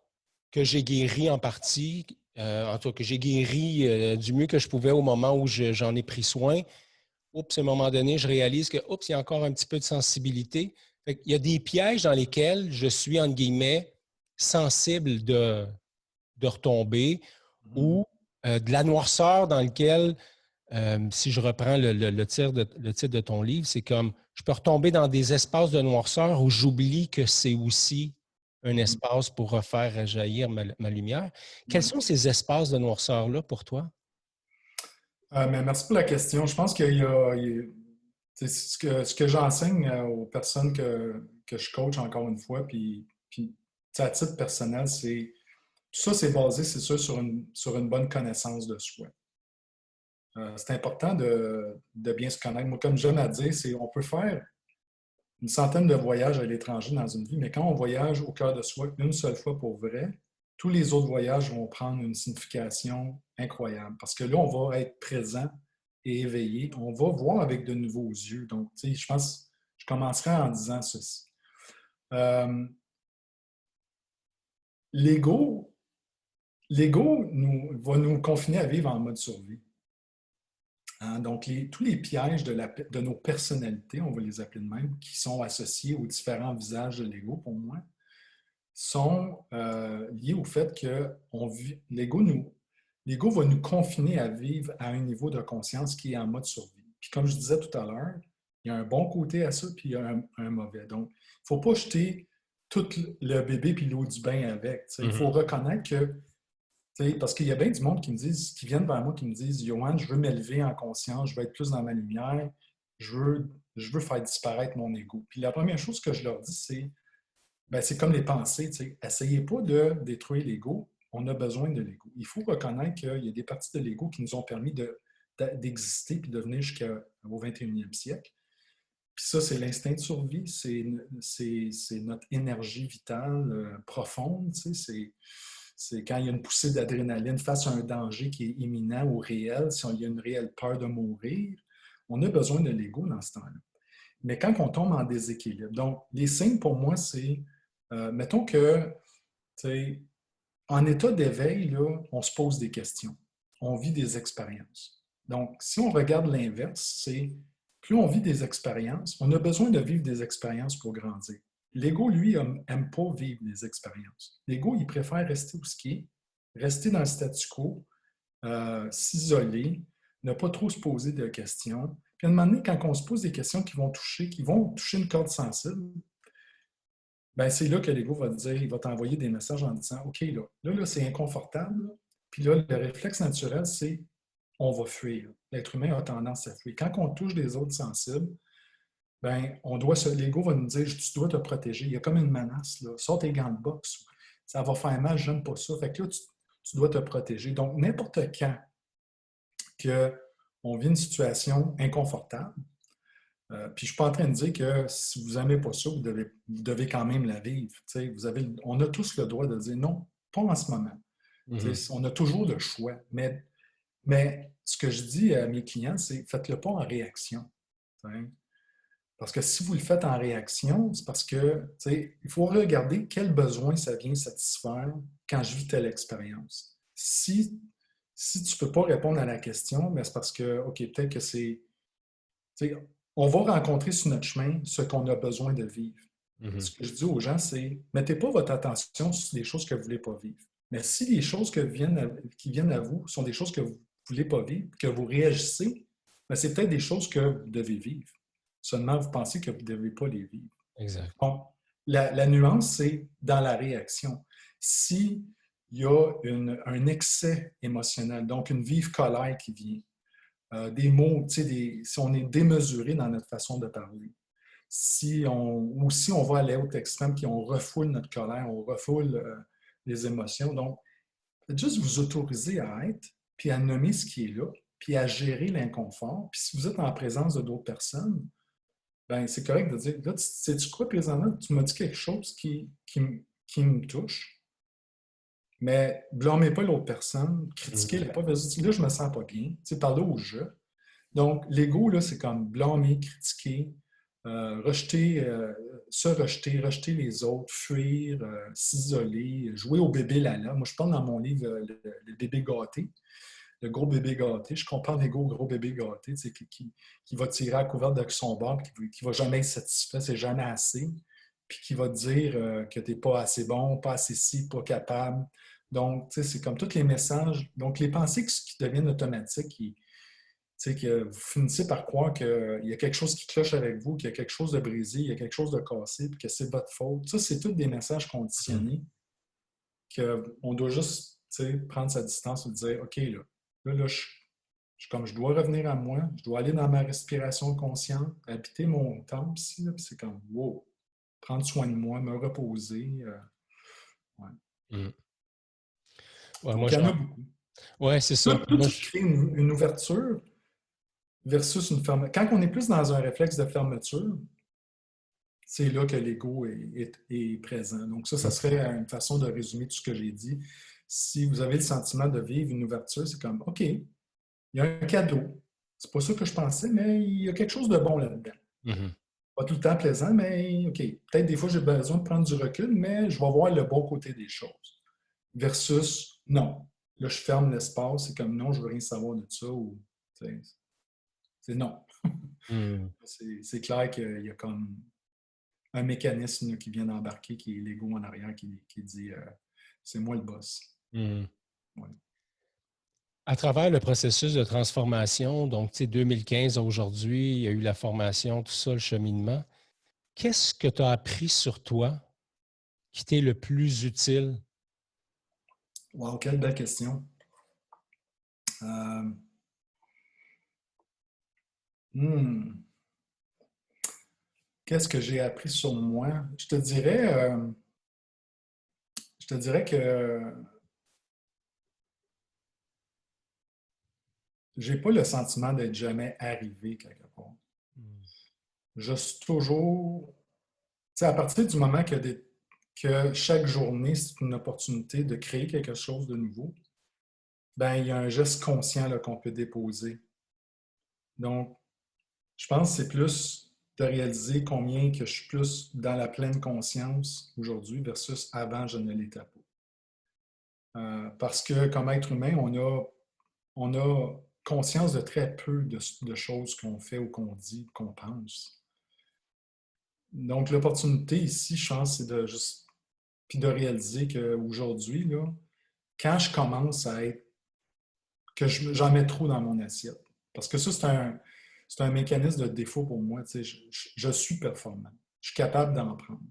que j'ai guéri en partie, en tout cas que j'ai guéri du mieux que je pouvais au moment où j'en ai pris soin. Oups, à un moment donné, je réalise que, oups, il y a encore un petit peu de sensibilité. Il y a des pièges dans lesquels je suis, entre guillemets, sensible de retomber ou de la noirceur dans lequel, si je reprends le titre de ton livre, c'est comme je peux retomber dans des espaces de noirceur où j'oublie que c'est aussi un espace pour refaire jaillir ma lumière. Quels sont ces espaces de noirceur-là pour toi? Mais merci pour la question. Je pense qu'il y a, ce que j'enseigne aux personnes que je coach encore une fois, puis à titre personnel, tout ça, c'est basé, c'est sûr, sur une bonne connaissance de soi. C'est important de bien se connaître. Moi, comme j'aime à dire, on peut faire une centaine de voyages à l'étranger dans une vie, mais quand on voyage au cœur de soi une seule fois pour vrai, tous les autres voyages vont prendre une signification incroyable. Parce que là, on va être présent et éveillé. On va voir avec de nouveaux yeux. Donc, tu sais, je pense, je commencerai en disant ceci. Euh, L'ego, va nous confiner à vivre en mode survie. Hein? Donc, tous les pièges de nos personnalités, on va les appeler de même, qui sont associés aux différents visages de l'ego, pour moi, sont liés au fait que l'ego va nous confiner à vivre à un niveau de conscience qui est en mode survie. Puis comme je disais tout à l'heure, il y a un bon côté à ça, puis il y a un mauvais. Donc, il ne faut pas jeter tout le bébé puis l'eau du bain avec. Il faut reconnaître que, parce qu'il y a bien du monde qui viennent vers moi qui me disent, Johan, je veux m'élever en conscience, je veux être plus dans ma lumière, je veux faire disparaître mon ego. Puis la première chose que je leur dis, c'est comme les pensées. Essayez pas de détruire l'ego. On a besoin de l'ego. Il faut reconnaître qu'il y a des parties de l'ego qui nous ont permis d'exister et de venir jusqu'au 21e siècle. Puis ça, c'est l'instinct de survie, c'est notre énergie vitale profonde. C'est quand il y a une poussée d'adrénaline face à un danger qui est imminent ou réel, si il y a une réelle peur de mourir, on a besoin de l'ego dans ce temps-là. Mais quand on tombe en déséquilibre, donc les signes pour moi, c'est mettons que, en état d'éveil, là, on se pose des questions. On vit des expériences. Donc, si on regarde l'inverse, c'est plus on vit des expériences, on a besoin de vivre des expériences pour grandir. L'ego, lui, n'aime pas vivre des expériences. L'ego, il préfère rester où ce qui est, rester dans le statu quo, s'isoler, ne pas trop se poser de questions. Puis à un moment donné, quand on se pose des questions qui vont toucher une corde sensible, ben c'est là que l'ego va te dire, il va t'envoyer des messages en disant, OK, là c'est inconfortable. Là. Puis là, le réflexe naturel, c'est on va fuir. L'être humain a tendance à fuir. Quand on touche des autres sensibles, ben l'ego va nous dire, tu dois te protéger. Il y a comme une menace. Là. Sors tes gants de boxe. Ça va faire mal, j'aime pas ça. Fait que là, tu dois te protéger. Donc, n'importe quand qu'on vit une situation inconfortable, puis je ne suis pas en train de dire que si vous n'aimez pas ça, vous devez quand même la vivre. On a tous le droit de dire non, pas en ce moment. On a toujours le choix. Mais ce que je dis à mes clients, c'est faites-le pas en réaction. Parce que si vous le faites en réaction, c'est parce que il faut regarder quel besoin ça vient satisfaire quand je vis telle expérience. Si tu ne peux pas répondre à la question, c'est parce que, OK, peut-être que c'est. On va rencontrer sur notre chemin ce qu'on a besoin de vivre. Ce que je dis aux gens, c'est mettez pas votre attention sur des choses que vous ne voulez pas vivre. Mais si les choses qui viennent à vous sont des choses que vous ne voulez pas vivre, que vous réagissez, c'est peut-être des choses que vous devez vivre. Seulement, vous pensez que vous ne devez pas les vivre. Exact. Bon, la nuance, c'est dans la réaction. S'il y a un excès émotionnel, donc une vive colère qui vient, des mots, si on est démesuré dans notre façon de parler, ou si on va à l'autre extrême, puis on refoule notre colère, on refoule les émotions. Donc, juste vous autoriser à être, puis à nommer ce qui est là, puis à gérer l'inconfort. Puis si vous êtes en présence de d'autres personnes, ben c'est correct de dire, là, sais-tu quoi, présentement? Tu m'as dit quelque chose qui me touche. Mais blâmez pas l'autre personne, critiquez-la pas. Là, je me sens pas bien. Parlez au jeu. Donc, l'ego, là, c'est comme blâmer, critiquer, rejeter les autres, fuir, s'isoler, jouer au bébé lala. Moi, je parle dans mon livre le bébé gâté, le gros bébé gâté. Je compare l'ego au gros bébé gâté, qui va tirer à couvert de son bord, qui ne va jamais être satisfait, c'est jamais assez, puis qui va te dire que tu n'es pas assez bon, pas assez ci, pas capable. Donc, c'est comme tous les messages. Donc, les pensées qui deviennent automatiques, que vous finissez par croire qu'il y a quelque chose qui cloche avec vous, qu'il y a quelque chose de brisé, il y a quelque chose de cassé, puis que c'est votre faute. Ça, c'est tous des messages conditionnés qu'on doit juste prendre sa distance et dire OK, je dois revenir à moi, je dois aller dans ma respiration consciente, habiter mon temple ici, puis c'est comme wow, prendre soin de moi, me reposer. Ouais. Mm. Ouais, Donc, il y en a beaucoup. Ouais, c'est ça. Tout ce qui crée une ouverture versus une fermeture. Quand on est plus dans un réflexe de fermeture, c'est là que l'ego est présent. Donc ça serait une façon de résumer tout ce que j'ai dit. Si vous avez le sentiment de vivre une ouverture, c'est comme, OK, il y a un cadeau. C'est pas ça que je pensais, mais il y a quelque chose de bon là-dedans. Mm-hmm. Pas tout le temps plaisant, mais OK, peut-être des fois j'ai besoin de prendre du recul, mais je vais voir le bon côté des choses. Versus, non. Là, je ferme l'espace, c'est comme, non, je veux rien savoir de ça. Ou, c'est non. Mm. C'est clair qu'il y a comme un mécanisme qui vient d'embarquer, qui est l'ego en arrière, qui dit c'est moi le boss. Mm. Ouais. À travers le processus de transformation, donc 2015 à aujourd'hui, il y a eu la formation, tout ça, le cheminement. Qu'est-ce que tu as appris sur toi qui t'est le plus utile? Wow, quelle belle question. Qu'est-ce que j'ai appris sur moi? Je te dirais que j'ai pas le sentiment d'être jamais arrivé quelque part. Je suis toujours... à partir du moment que chaque journée, c'est une opportunité de créer quelque chose de nouveau, ben, il y a un geste conscient là, qu'on peut déposer. Donc, je pense que c'est plus de réaliser combien que je suis plus dans la pleine conscience aujourd'hui versus avant, je ne l'étais pas. Parce que comme être humain, on a conscience de très peu de choses qu'on fait ou qu'on dit, qu'on pense. Donc, l'opportunité ici, je pense, c'est de juste puis de réaliser qu'aujourd'hui, là, quand je commence à être que j'en mets trop dans mon assiette. Parce que ça, c'est un mécanisme de défaut pour moi. Je suis performant. Je suis capable d'en prendre.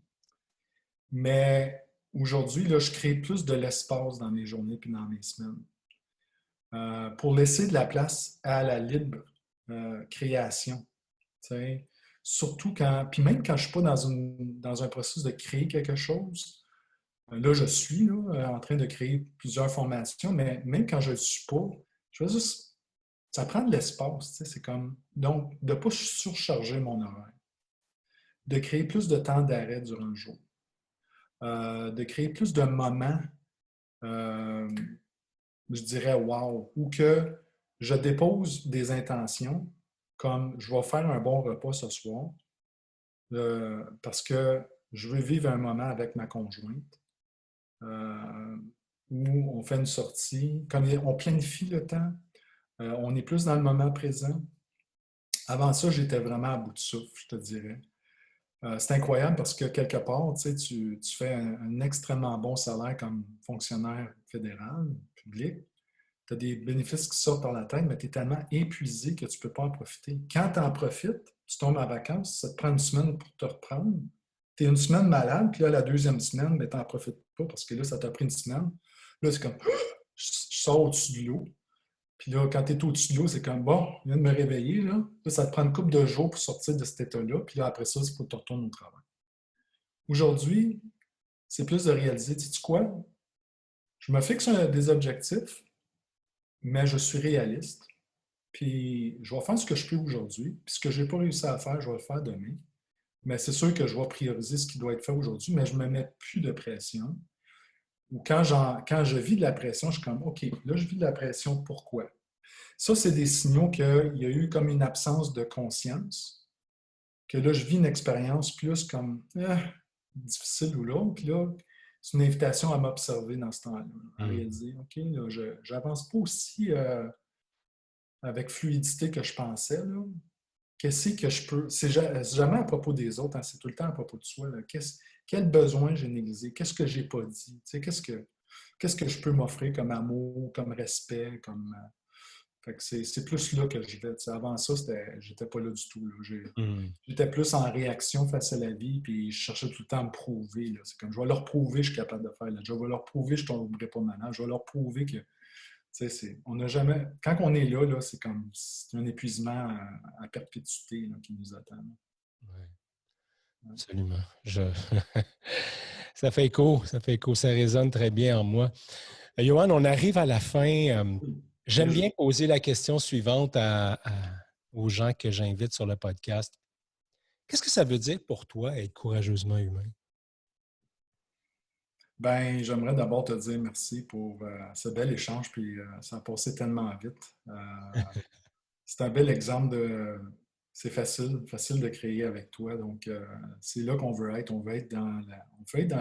Mais aujourd'hui, là, je crée plus de l'espace dans mes journées puis dans mes semaines pour laisser de la place à la libre création. T'sais. Surtout quand, puis même quand je ne suis pas dans un processus de créer quelque chose, là, je suis là, en train de créer plusieurs formations, mais même quand je ne le suis pas, je vais juste. Ça prend de l'espace. C'est comme. Donc, de ne pas surcharger mon horaire. De créer plus de temps d'arrêt durant le jour. De créer plus de moments, euh, je dirais wow, ou que je dépose des intentions comme je vais faire un bon repas ce soir parce que je veux vivre un moment avec ma conjointe. Où on fait une sortie, quand on planifie le temps, on est plus dans le moment présent. Avant ça, j'étais vraiment à bout de souffle, je te dirais. C'est incroyable parce que quelque part, tu fais un extrêmement bon salaire comme fonctionnaire fédéral, public. Tu as des bénéfices qui sortent par la tête, mais tu es tellement épuisé que tu ne peux pas en profiter. Quand tu en profites, tu tombes en vacances, ça te prend une semaine pour te reprendre. Tu es une semaine malade, puis là, la deuxième semaine, tu n'en profites pas parce que là, ça t'a pris une semaine. Là, c'est comme, je sors au-dessus de l'eau. Puis là, quand tu es au-dessus de l'eau, c'est comme, bon, je viens de me réveiller. Là, ça te prend une couple de jours pour sortir de cet état-là. Puis là, après ça, il faut que tu retournes au travail. Aujourd'hui, c'est plus de réaliser, tu sais quoi? Je me fixe des objectifs, mais je suis réaliste. Puis je vais faire ce que je peux aujourd'hui. Puis ce que je n'ai pas réussi à faire, je vais le faire demain. Mais c'est sûr que je vais prioriser ce qui doit être fait aujourd'hui, mais je ne me mets plus de pression. Ou quand je vis de la pression, je suis comme, OK, là, je vis de la pression, pourquoi? Ça, c'est des signaux qu'il y a eu comme une absence de conscience, que là, je vis une expérience plus comme difficile ou l'autre. Puis là, c'est une invitation à m'observer dans ce temps-là, à réaliser, OK, là, je n'avance pas aussi avec fluidité que je pensais. Là. Qu'est-ce que je peux. C'est jamais à propos des autres, hein, c'est tout le temps à propos de soi. Là. Quel besoin j'ai négligé? Qu'est-ce que j'ai pas dit? Tu sais, qu'est-ce que je peux m'offrir comme amour, comme respect, comme. Fait que c'est plus là que je vais. Tu sais, avant ça, j'étais pas là du tout. Là. J'étais plus en réaction face à la vie, puis je cherchais tout le temps à me prouver. Là. C'est comme, je vais leur prouver que je suis capable de faire. Là. Je vais leur prouver que je ne tomberai pas malade. Je vais leur prouver que on n'a jamais. Quand on est là, c'est comme c'est un épuisement à perpétuité là, qui nous attend. Ouais, absolument. Ça fait écho, ça résonne très bien en moi. Johan, on arrive à la fin. J'aime bien poser la question suivante aux gens que j'invite sur le podcast. Qu'est-ce que ça veut dire pour toi être courageusement humain? Ben, j'aimerais d'abord te dire merci pour ce bel échange, puis ça a passé tellement vite. C'est un bel exemple de. C'est facile de créer avec toi. Donc, c'est là qu'on veut être. On veut être dans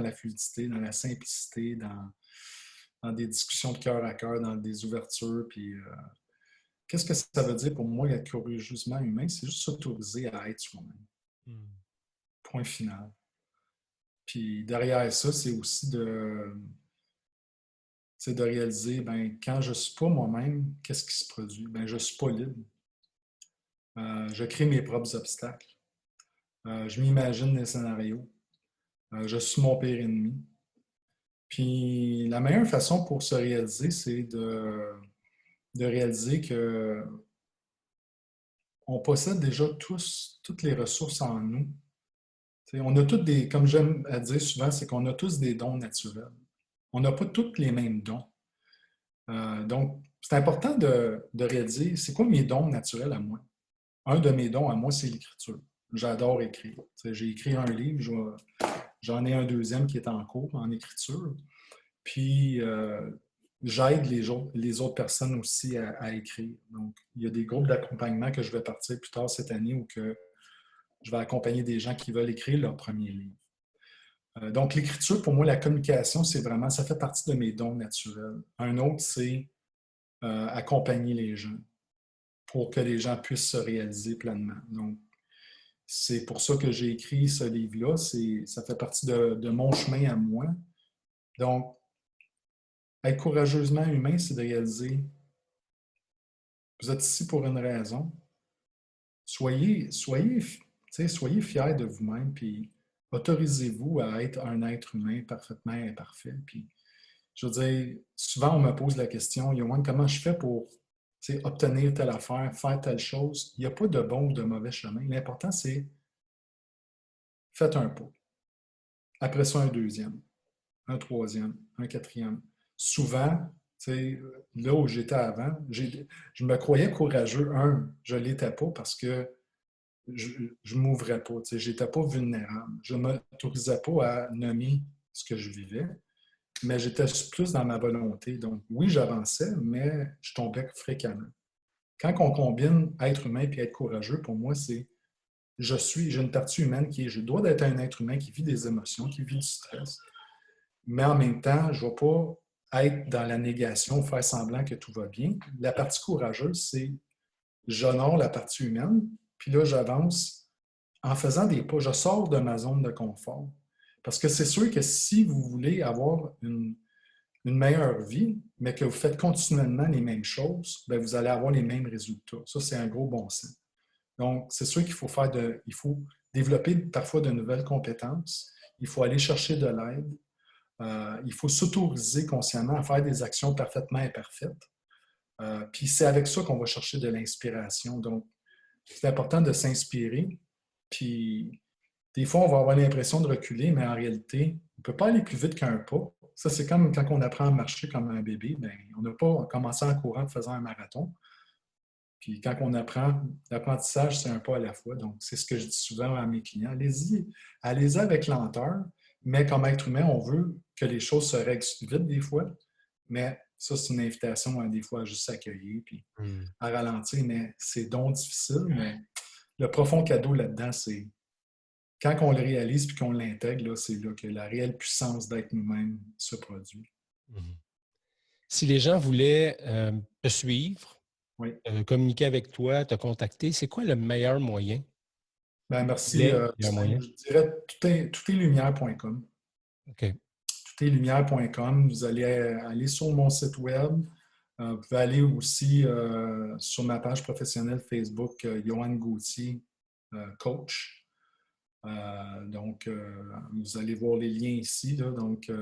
la fluidité, dans la simplicité, dans des discussions de cœur à cœur, dans des ouvertures. Puis, qu'est-ce que ça veut dire pour moi être courageusement humain? C'est juste s'autoriser à être soi-même. Point final. Puis derrière ça, c'est aussi de réaliser, ben, quand je ne suis pas moi-même, qu'est-ce qui se produit? Ben, je ne suis pas libre. Je crée mes propres obstacles. Je m'imagine des scénarios. Je suis mon pire ennemi. Puis la meilleure façon pour se réaliser, c'est de réaliser que on possède déjà toutes les ressources en nous. T'sais, on a toutes des, comme j'aime à dire souvent, c'est qu'on a tous des dons naturels. On n'a pas tous les mêmes dons. Donc, c'est important de réaliser, c'est quoi mes dons naturels à moi? Un de mes dons à moi, c'est l'écriture. J'adore écrire. J'ai écrit un livre, j'en ai un deuxième qui est en cours en écriture. Puis, j'aide les autres personnes aussi à écrire. Donc, il y a des groupes d'accompagnement que je vais partir plus tard cette année où que je vais accompagner des gens qui veulent écrire leur premier livre. Donc, l'écriture, pour moi, la communication, c'est vraiment, ça fait partie de mes dons naturels. Un autre, c'est accompagner les gens pour que les gens puissent se réaliser pleinement. Donc, c'est pour ça que j'ai écrit ce livre-là. Ça fait partie de mon chemin à moi. Donc, être courageusement humain, c'est de réaliser, vous êtes ici pour une raison. Soyez fiers de vous-même, puis autorisez-vous à être un être humain parfaitement imparfait. Puis, je veux dire, souvent on me pose la question, Yoann, comment je fais pour obtenir telle affaire, faire telle chose? Il n'y a pas de bon ou de mauvais chemin. L'important, c'est faites un pas. Après ça, un deuxième, un troisième, un quatrième. Souvent, là où j'étais avant, je me croyais courageux. Je ne l'étais pas parce que je ne m'ouvrais pas. Je n'étais pas vulnérable. Je ne m'autorisais pas à nommer ce que je vivais, mais j'étais plus dans ma volonté. Donc, oui, j'avançais, mais je tombais fréquemment. Quand on combine être humain et être courageux, pour moi, c'est j'ai une partie humaine je dois être un être humain qui vit des émotions, qui vit du stress, mais en même temps, je ne vais pas être dans la négation, faire semblant que tout va bien. La partie courageuse, c'est j'honore la partie humaine, puis là, j'avance en faisant des pas. Je sors de ma zone de confort. Parce que c'est sûr que si vous voulez avoir une meilleure vie, mais que vous faites continuellement les mêmes choses, bien, vous allez avoir les mêmes résultats. Ça, c'est un gros bon sens. Donc, c'est sûr qu'il faut il faut développer parfois de nouvelles compétences. Il faut aller chercher de l'aide. Il faut s'autoriser consciemment à faire des actions parfaitement imparfaites. Puis c'est avec ça qu'on va chercher de l'inspiration. Donc, c'est important de s'inspirer. Puis des fois, on va avoir l'impression de reculer, mais en réalité, on ne peut pas aller plus vite qu'un pas. Ça, c'est comme quand on apprend à marcher comme un bébé. Bien, on n'a pas commencé en courant en faisant un marathon. Puis quand on apprend, l'apprentissage, c'est un pas à la fois. Donc, c'est ce que je dis souvent à mes clients. Allez-y avec lenteur, mais comme être humain, on veut que les choses se règlent vite des fois, mais Ça, c'est une invitation des fois à juste s'accueillir puis Hmm. à ralentir, mais c'est donc difficile. Mais le profond cadeau là-dedans, c'est quand on le réalise puis qu'on l'intègre, là, c'est là que la réelle puissance d'être nous-mêmes se produit. Mhm. Si les gens voulaient te suivre, Oui. communiquer avec toi, te contacter, c'est quoi le meilleur moyen? Ben, merci, Les meilleurs Ghislain. moyens. Je dirais toutestlumière.com. OK. Toutestlumière.com. Vous allez aller sur mon site web. Vous pouvez aller aussi sur ma page professionnelle Facebook, Johan Gauthier, coach. Vous allez voir les liens ici. Là. Donc,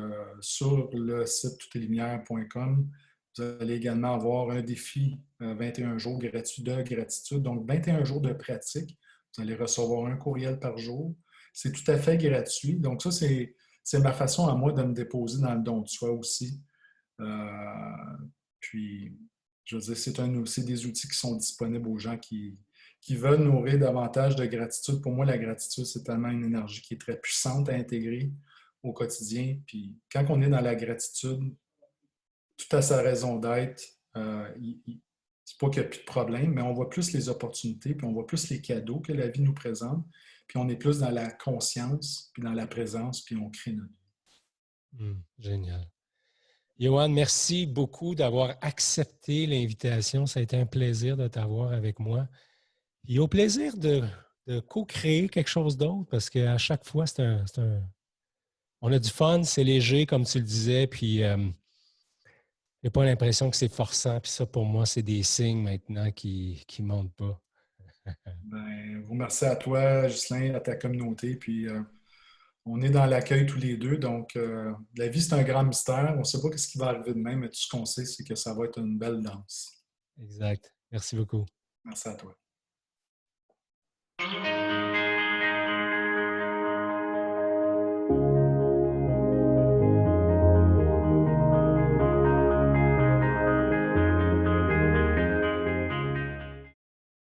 sur le site toutestlumière.com, vous allez également avoir un défi 21 jours gratuit de gratitude. Donc, 21 jours de pratique. Vous allez recevoir un courriel par jour. C'est tout à fait gratuit. Donc, ça, c'est ma façon à moi de me déposer dans le don de soi aussi. Puis, je veux dire, c'est des outils qui sont disponibles aux gens qui veulent nourrir davantage de gratitude. Pour moi, la gratitude, c'est tellement une énergie qui est très puissante à intégrer au quotidien. Puis, quand on est dans la gratitude, tout à sa raison d'être, c'est pas qu'il n'y a plus de problème, mais on voit plus les opportunités, puis on voit plus les cadeaux que la vie nous présente, puis on est plus dans la conscience, puis dans la présence, puis on crée notre vie. Génial. Johan, merci beaucoup d'avoir accepté l'invitation. Ça a été un plaisir de t'avoir avec moi. Et au plaisir de co-créer quelque chose d'autre, parce qu'à chaque fois, on a du fun, c'est léger, comme tu le disais, puis j'ai pas l'impression que c'est forçant. Puis ça, pour moi, c'est des signes maintenant qui ne montent pas. Ben, vous remercie à toi, Ghislain, à ta communauté, puis on est dans l'accueil tous les deux, donc la vie, c'est un grand mystère. On ne sait pas ce qui va arriver demain, mais tout ce qu'on sait, c'est que ça va être une belle danse. Exact. Merci beaucoup. Merci à toi.